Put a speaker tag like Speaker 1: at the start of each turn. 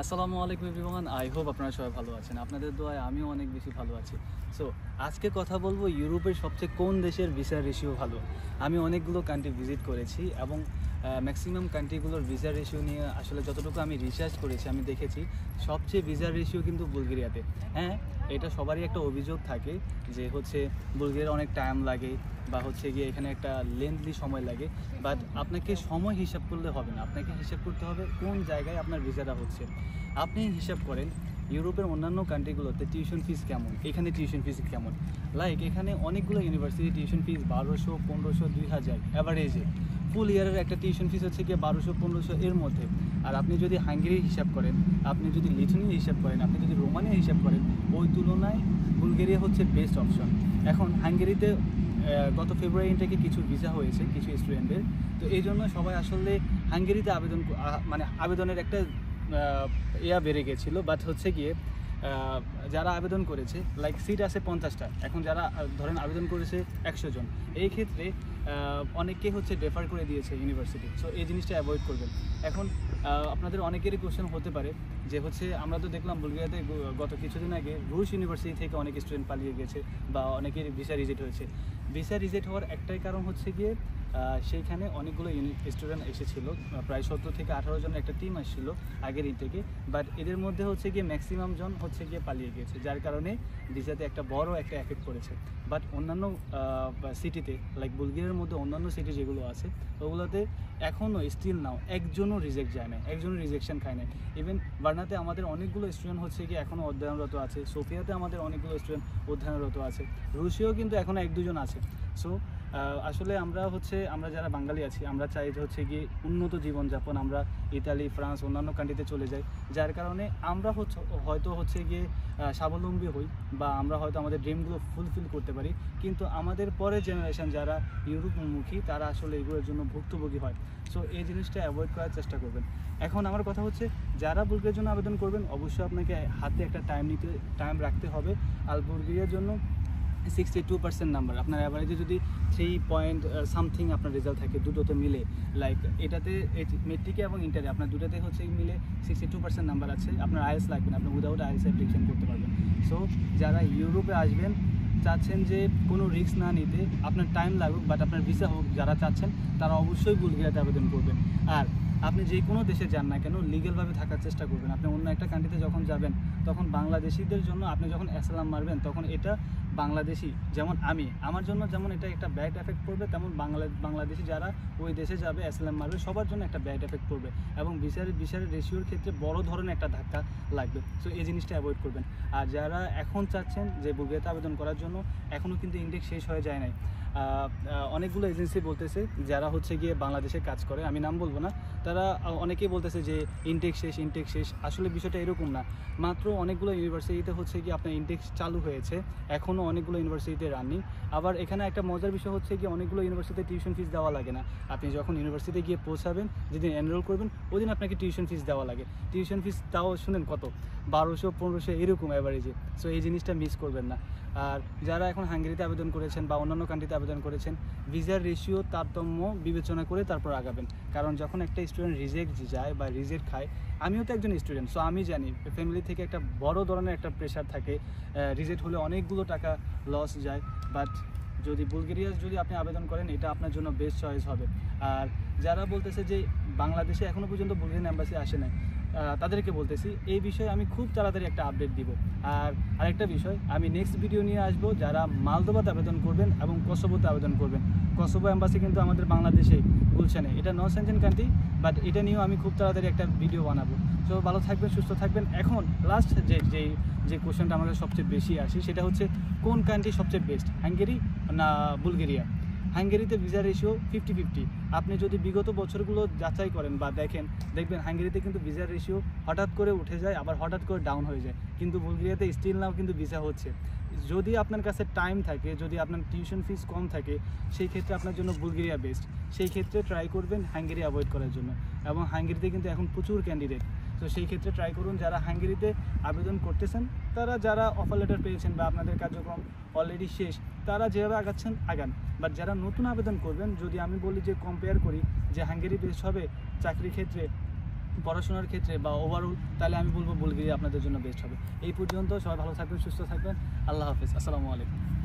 Speaker 1: আসসালামু আলাইকুম everyone. I hope আপনারা সবাই ভালো আছেন। আপনাদের দোয়ায় আমিও অনেক বেশি ভালো আছি। সো আজকে কথা বলবো ইউরোপের সবচেয়ে কোন দেশের ভিসা রেশিও ভালো। আমি অনেকগুলো কান্ট্রি ভিজিট করেছি এবং ম্যাক্সিমাম কান্ট্রিগুলোর ভিসা রেশিও নিয়ে আসলে যতটুকু আমি রিসার্চ করেছি আমি দেখেছি সবচেয়ে ভিসা রেশিও কিন্তু বুলগেরিয়াতে। হ্যাঁ, এটা সবারই একটা অভিযোগ থাকে যে হচ্ছে বুলগেরিয়ার অনেক টাইম লাগে বা হচ্ছে গিয়ে এখানে একটা লেন্থলি সময় লাগে। বাট আপনাকে সময় হিসাব করলে হবে না, আপনাকে হিসাব করতে হবে কোন জায়গায় আপনার ভিসাটা হচ্ছে। আপনি হিসাব করেন ইউরোপের অন্যান্য কান্ট্রিগুলোতে টিউশন ফিস কেমন, এখানে টিউশন ফিস কেমন। লাইক এখানে অনেকগুলো ইউনিভার্সিটি টিউশন ফিস 1200, 1500, 2000 অ্যাভারেজে। ফুল ইয়ারের একটা টিউশন ফিস হচ্ছে গিয়ে 1200, 1500 এর মধ্যে। আর আপনি যদি হাঙ্গেরি হিসাব করেন, আপনি যদি লিথুনিয়া হিসাব করেন, আপনি যদি রোমানিয়া হিসাব করেন, ওই তুলনায় বুলগেরিয়া হচ্ছে বেস্ট অপশন। এখন হাঙ্গেরিতে গত ফেব্রুয়ারি থেকে কিছু ভিসা হয়েছে কিছু স্টুডেন্টদের, তো এই জন্য সবাই আসলে হাঙ্গেরিতে আবেদনের একটা বেড়ে গেছিলো। বাট হচ্ছে গিয়ে যারা আবেদন করেছে লাইক সিট আছে 50টা, এখন যারা ধরেন আবেদন করেছে 100 জন, এই ক্ষেত্রে অনেককে হচ্ছে ডেফার করে দিয়েছে ইউনিভার্সিটি। সো এই জিনিসটা অ্যাভয়েড করবেন। এখন আপনাদের অনেকেরই কোশ্চেন হতে পারে যে হচ্ছে আমরা তো দেখলাম বুলগেরিয়াতে গত কিছুদিন আগে রুশ ইউনিভার্সিটি থেকে অনেক স্টুডেন্ট পালিয়ে গেছে বা অনেকের ভিসা রিজেক্ট হয়েছে। ভিসা রিজেক্ট হওয়ার একটাই কারণ হচ্ছে গিয়ে সেইখানে অনেকগুলো স্টুডেন্ট এসেছিলো, প্রায় 17 থেকে 18 জনের একটা টিম আসছিলো আগের ইনটেকে। বাট এদের মধ্যে হচ্ছে গিয়ে ম্যাক্সিমাম জন হচ্ছে গিয়ে পালিয়ে গিয়েছে, যার কারণে ভিসাতে একটা বড় একটা এফেক্ট পড়েছে। বাট অন্যান্য সিটিতে লাইক বুলগেরিয়ার মধ্যে অন্যান্য সিটি যেগুলো আছে ওগুলোতে এখনও স্টিল নাও একজনও রিজেক্ট যায় না, একজনও রিজেকশন খায় না। ইভেন বার্নাতে আমাদের অনেকগুলো স্টুডেন্ট হচ্ছে গিয়ে এখনও অধ্যয়নরত আছে, সোফিয়াতে আমাদের অনেকগুলো স্টুডেন্ট অধ্যয়নরত আছে, রুশিয়াও কিন্তু এখনও 1-2 জন আছে। সো আসলে আমরা যারা বাঙালি আছি আমরা চাই যে হচ্ছে গিয়ে উন্নত জীবনযাপন, আমরা ইতালি, ফ্রান্স, অন্যান্য কান্ট্রিতে চলে যাই, যার কারণে আমরা হয়তো হচ্ছে গিয়ে স্বাবলম্বী হই বা আমরা হয়তো আমাদের ড্রিমগুলো ফুলফিল করতে পারি। কিন্তু আমাদের পরের জেনারেশন যারা ইউরোপমুখী তারা আসলে এগুলোর জন্য ভুক্তভোগী হয়। সো এই জিনিসটা অ্যাভয়েড করার চেষ্টা করবেন। এখন আমার কথা হচ্ছে যারা বুলগেরিয়ার জন্য আবেদন করবেন অবশ্যই আপনাকে হাতে একটা টাইম রাখতে হবে। আর বুলগেরিয়ার জন্য 62% নাম্বার আপনার অ্যাভারেজে যদি 3 পয়েন্ট সামথিং আপনার রেজাল্ট থাকে দুটোতে মিলে, লাইক এটাতে মেট্রিকে এবং ইন্টারে আপনার দুটোতে হচ্ছে মিলে 62% নাম্বার আছে, আপনার আইএলস লাগবে না, আপনি উইদাউট আইএলস অ্যাপ্লিকেশন করতে পারবেন। সো যারা ইউরোপে আসবেন চাচ্ছেন যে কোনো রিস্ক না নিতে, আপনার টাইম লাগুক বাট আপনার ভিসা হোক, যারা চাচ্ছেন তারা অবশ্যই বুলগেরিয়াতে আবেদন করবেন। আর আপনি যে কোনো দেশে যান না কেন লিগ্যালভাবে থাকার চেষ্টা করবেন। আপনি অন্য একটা কান্ট্রিতে যখন যাবেন তখন বাংলাদেশিদের জন্য আপনি যখন অ্যাসালাম মারবেন তখন এটা বাংলাদেশি, যেমন আমার জন্য যেমন এটা একটা ব্যাড এফেক্ট পড়বে, তেমন বাংলাদেশি যারা ওই দেশে যাবে অ্যাসালাম মারবে সবার জন্য একটা ব্যাড এফেক্ট পড়বে এবং ভিসার রেশিওর ক্ষেত্রে বড় ধরনের একটা ধাক্কা লাগবে। সো এই জিনিসটা অ্যাভয়েড করবেন। আর যারা এখন চাচ্ছেন যে বুলগেরিয়াতে আবেদন করার জন্য, এখনও কিন্তু ইনটেক শেষ হয়ে যায় নাই। অনেকগুলো এজেন্সি বলতেছে যারা হচ্ছে গিয়ে বাংলাদেশে কাজ করে, আমি নাম বলবো না, তারা অনেকেই বলতেছে যে ইনটেক শেষ। আসলে বিষয়টা এরকম না। মাত্র অনেকগুলো ইউনিভার্সিটিতে হচ্ছে গিয়ে আপনার ইনটেক চালু হয়েছে, এখনও অনেকগুলো ইউনিভার্সিটিতে রানিং। আবার এখানে একটা মজার বিষয় হচ্ছে গিয়ে অনেকগুলো ইউনিভার্সিটিতে টিউশন ফিস দেওয়া লাগে না। আপনি যখন ইউনিভার্সিটিতে গিয়ে পৌঁছাবেন, যেদিন এনরোল করবেন ওই দিন আপনাকে টিউশন ফিস দেওয়া লাগে। টিউশন ফিস তাও শুনেন কত, 1200, 1500 এরকম অ্যাভারেজে। সো এই জিনিসটা মিস করবেন না। আর যারা এখন হাঙ্গেরিতে আবেদন করেছেন বা অন্যান্য কান্ট্রিতে আবেদন করেছেন, ভিসার রেশিও তারতম্য বিবেচনা করে তারপর আগাবেন। কারণ যখন একটা স্টুডেন্ট রিজেক্ট যায় বা রিজেক্ট খায়, আমিও তো একজন স্টুডেন্ট, সো আমি জানি ফ্যামিলি থেকে একটা বড় ধরনের একটা প্রেশার থাকে, রিজেক্ট হলে অনেকগুলো টাকা লস যায়। বাট বুলগেরিয়া যদি আপনি আবেদন করেন এটা আপনার জন্য বেস্ট চয়েস হবে। আর যারা বলতেছে যে বাংলাদেশে এখনও পর্যন্ত বুলগেরিয়ান এম্বাসি আসে না, তাদেরকে বলতেছি এই বিষয়ে আমি খুব তাড়াতাড়ি একটা আপডেট দিব। আর আরেকটা বিষয় আমি নেক্সট ভিডিও নিয়ে আসবো, যারা মালদোভাতে আবেদন করবেন এবং কসোভোতে আবেদন করবেন। কসোভো এম্বাসি কিন্তু আমাদের বাংলাদেশে গুলশানে, এটা নন সেনজেন কান্ট্রি, বাট এটা নিয়েও আমি খুব তাড়াতাড়ি একটা ভিডিও বানাবো। তো ভালো থাকবেন, সুস্থ থাকবেন। এখন লাস্ট যে কোশ্চেনটা আমাদের সবচেয়ে বেশি আসে সেটা হচ্ছে কোন কান্ট্রি সবচেয়ে বেস্ট, হাঙ্গেরি না বুলগেরিয়া। হাঙ্গেরিতে ভিসা রেশিও 50-50। আপনি যদি বিগত বছরগুলো যাচাই করেন বা দেখবেন হাঙ্গেরিতে কিন্তু ভিসার রেশিও হঠাৎ করে উঠে যায় আবার হঠাৎ করে ডাউন হয়ে যায়, কিন্তু বুলগেরিয়াতে স্টিল নাও কিন্তু ভিসা হচ্ছে। যদি আপনার কাছে টাইম থাকে, যদি আপনার টিউশন ফিস কম থাকে, সেই ক্ষেত্রে আপনার জন্য বুলগেরিয়া বেস্ট। সেই ক্ষেত্রে ট্রাই করবেন হাঙ্গেরি অ্যাভয়েড করার জন্য। এবং হাঙ্গেরিতে কিন্তু এখন প্রচুর ক্যান্ডিডেট, তো সেই ক্ষেত্রে ট্রাই করুন। যারা হাঙ্গেরিতে আবেদন করতেছেন যারা অফার লেটার পেয়েছেন বা আপনাদের কার্যক্রম অলরেডি শেষ, তারা যেভাবে আগান। বাট যারা নতুন আবেদন করবেন, যদি আমি বলি যে কম্পেয়ার করি যে হাঙ্গেরি বেস্ট হবে চাকরির ক্ষেত্রে, পড়াশোনার ক্ষেত্রে বা ওভারঅল, তাহলে আমি বলবো বুলগেরিয়া আপনাদের জন্য বেস্ট হবে। এই পর্যন্ত, সবাই ভালো থাকবেন, সুস্থ থাকবেন। আল্লাহ হাফেজ, আসসালামু আলাইকুম।